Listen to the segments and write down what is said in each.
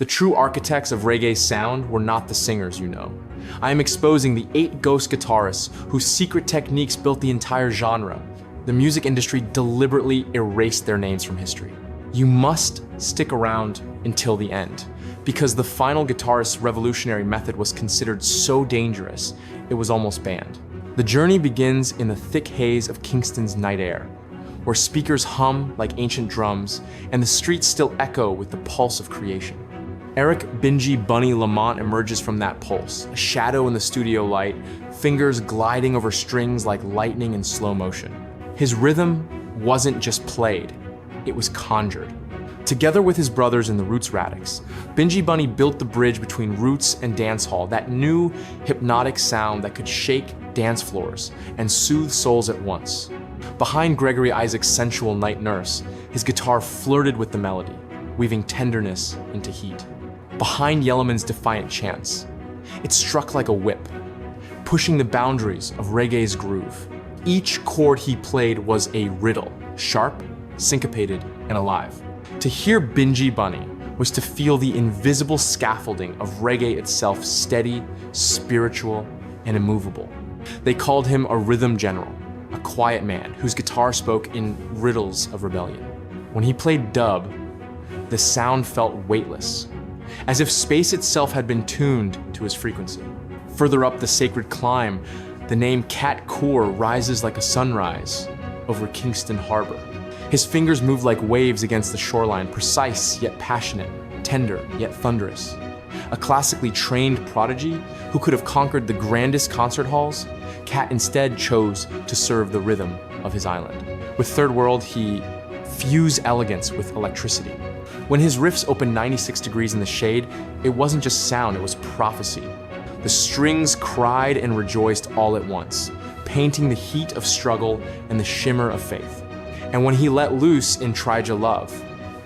The true architects of reggae's sound were not the singers you know. I am exposing the 8 ghost guitarists whose secret techniques built the entire genre. The music industry deliberately erased their names from history. You must stick around until the end, because the final guitarist's revolutionary method was considered so dangerous, it was almost banned. The journey begins in the thick haze of Kingston's night air, where speakers hum like ancient drums and the streets still echo with the pulse of creation. Eric Bingy Bunny Lamont emerges from that pulse, a shadow in the studio light, fingers gliding over strings like lightning in slow motion. His rhythm wasn't just played, it was conjured. Together with his brothers in the Roots Radix, Bingy Bunny built the bridge between roots and dancehall, that new hypnotic sound that could shake dance floors and soothe souls at once. Behind Gregory Isaac's sensual night nurse, his guitar flirted with the melody, weaving tenderness into heat. Behind Yellowman's defiant chants, it struck like a whip, pushing the boundaries of reggae's groove. Each chord he played was a riddle, sharp, syncopated, and alive. To hear Bingy Bunny was to feel the invisible scaffolding of reggae itself, steady, spiritual, and immovable. They called him a rhythm general, a quiet man whose guitar spoke in riddles of rebellion. When he played dub, the sound felt weightless, as if space itself had been tuned to his frequency. Further up the sacred climb, the name Cat Coor rises like a sunrise over Kingston Harbor. His fingers move like waves against the shoreline, precise yet passionate, tender yet thunderous. A classically trained prodigy who could have conquered the grandest concert halls, Cat instead chose to serve the rhythm of his island. With Third World, he fused elegance with electricity. When his riffs opened 96 degrees in the shade, it wasn't just sound, it was prophecy. The strings cried and rejoiced all at once, painting the heat of struggle and the shimmer of faith. And when he let loose in Tried Ya Love,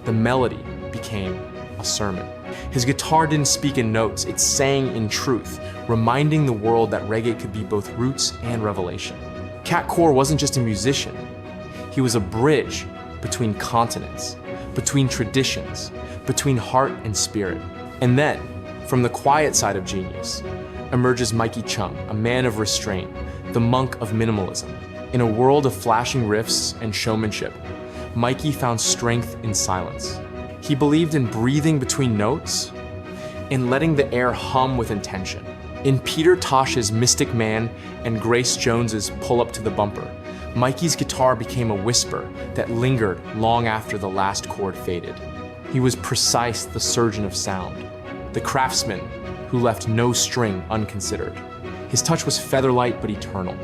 the melody became a sermon. His guitar didn't speak in notes, it sang in truth, reminding the world that reggae could be both roots and revelation. Cat Coor wasn't just a musician, he was a bridge between continents, between traditions, between heart and spirit. And then, from the quiet side of genius, emerges Mikey Chung, a man of restraint, the monk of minimalism. In a world of flashing riffs and showmanship, Mikey found strength in silence. He believed in breathing between notes, in letting the air hum with intention. In Peter Tosh's Mystic Man and Grace Jones's Pull Up to the Bumper, Mikey's guitar became a whisper that lingered long after the last chord faded. He was Precise, the surgeon of sound, the craftsman who left no string unconsidered. His touch was featherlight but eternal.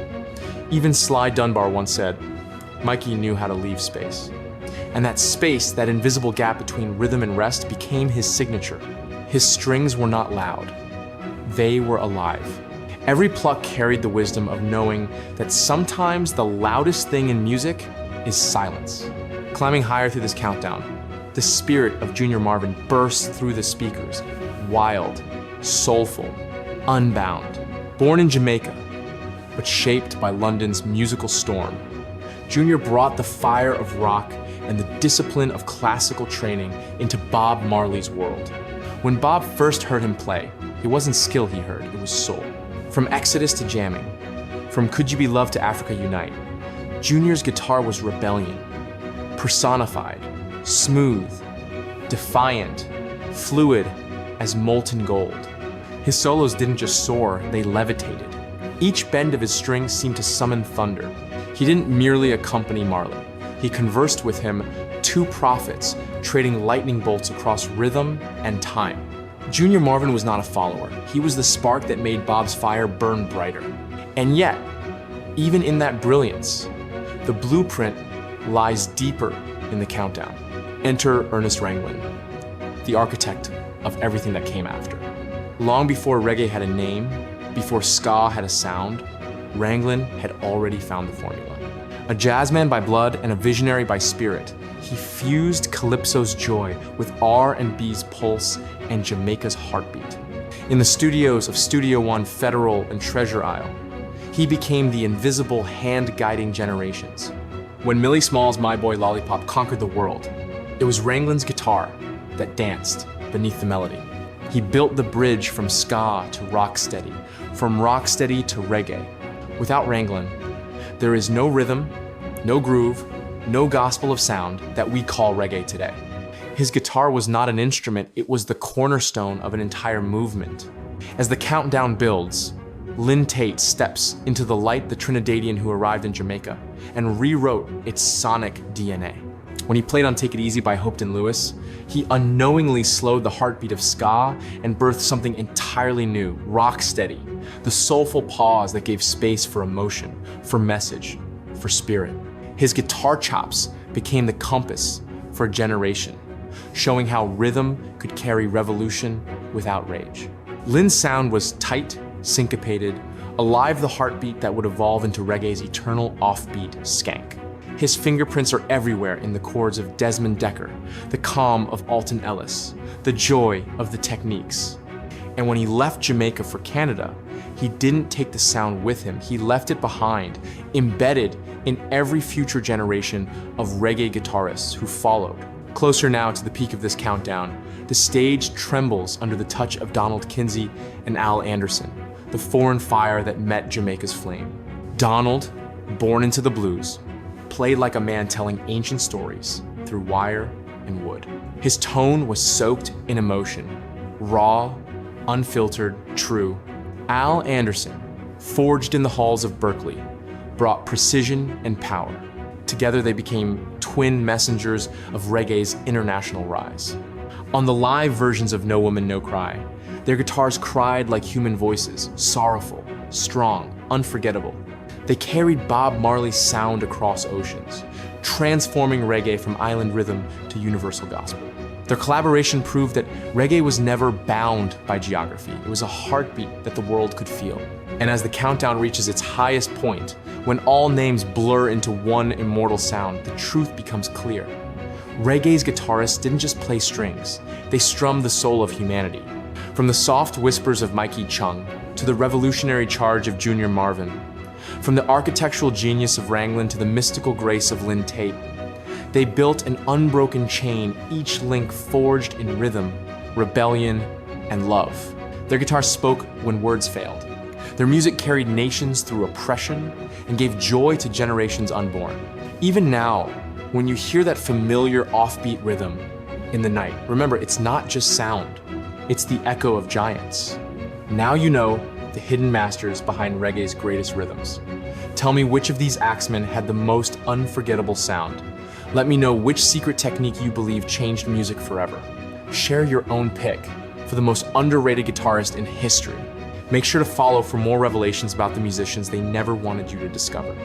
Even Sly Dunbar once said, Mikey knew how to leave space. And that space, that invisible gap between rhythm and rest, became his signature. His strings were not loud. They were alive. Every pluck carried the wisdom of knowing that sometimes the loudest thing in music is silence. Climbing higher through this countdown, the spirit of Junior Marvin burst through the speakers, wild, soulful, unbound. Born in Jamaica, but shaped by London's musical storm, Junior brought the fire of rock and the discipline of classical training into Bob Marley's world. When Bob first heard him play, it wasn't skill he heard, it was soul. From Exodus to jamming, from Could You Be Loved to Africa Unite, Junior's guitar was rebellion, personified, smooth, defiant, fluid as molten gold. His solos didn't just soar, they levitated. Each bend of his strings seemed to summon thunder. He didn't merely accompany Marley. He conversed with him, two prophets, trading lightning bolts across rhythm and time. Junior Marvin was not a follower. He was the spark that made Bob's fire burn brighter. And yet, even in that brilliance, the blueprint lies deeper in the countdown. Enter Ernest Ranglin, the architect of everything that came after. Long before reggae had a name, before ska had a sound, Ranglin had already found the formula. A jazzman by blood and a visionary by spirit, he fused calypso's joy with R&B's pulse and Jamaica's heartbeat. In the studios of Studio One, Federal, and Treasure Isle, he became the invisible hand guiding generations. When Millie Small's My Boy Lollipop conquered the world, it was Ranglin's guitar that danced, beneath the melody. He built the bridge from ska to rocksteady, from rocksteady to reggae. Without Ranglin, there is no rhythm, no groove, no gospel of sound that we call reggae today. His guitar was not an instrument, it was the cornerstone of an entire movement. As the countdown builds, Lynn Tate steps into the light, the Trinidadian who arrived in Jamaica, and rewrote its sonic DNA. When he played on Take It Easy by Hopeton Lewis, he unknowingly slowed the heartbeat of ska and birthed something entirely new, rocksteady, the soulful pause that gave space for emotion, for message, for spirit. His guitar chops became the compass for a generation, showing how rhythm could carry revolution without rage. Lynn's sound was tight, syncopated, alive the heartbeat that would evolve into reggae's eternal offbeat skank. His fingerprints are everywhere in the chords of Desmond Dekker, the calm of Alton Ellis, the joy of the Techniques. And when he left Jamaica for Canada, he didn't take the sound with him, he left it behind, embedded in every future generation of reggae guitarists who followed. Closer now to the peak of this countdown, the stage trembles under the touch of Donald Kinsey and Al Anderson, the foreign fire that met Jamaica's flame. Donald, born into the blues, played like a man telling ancient stories through wire and wood. His tone was soaked in emotion, raw, unfiltered, true. Al Anderson, forged in the halls of Berkeley, brought precision and power. Together they became twin messengers of reggae's international rise. On the live versions of No Woman, No Cry, their guitars cried like human voices, sorrowful, strong, unforgettable. They carried Bob Marley's sound across oceans, transforming reggae from island rhythm to universal gospel. Their collaboration proved that reggae was never bound by geography. It was a heartbeat that the world could feel. And as the countdown reaches its highest point, when all names blur into one immortal sound, the truth becomes clear. Reggae's guitarists didn't just play strings, they strummed the soul of humanity. From the soft whispers of Mikey Chung to the revolutionary charge of Junior Marvin, from the architectural genius of Ranglin to the mystical grace of Lynn Tate, they built an unbroken chain, each link forged in rhythm, rebellion, and love. Their guitars spoke when words failed. Their music carried nations through oppression and gave joy to generations unborn. Even now, when you hear that familiar offbeat rhythm in the night, remember, it's not just sound, it's the echo of giants. Now you know the hidden masters behind reggae's greatest rhythms. Tell me which of these axemen had the most unforgettable sound. Let me know which secret technique you believe changed music forever. Share your own pick for the most underrated guitarist in history. Make sure to follow for more revelations about the musicians they never wanted you to discover.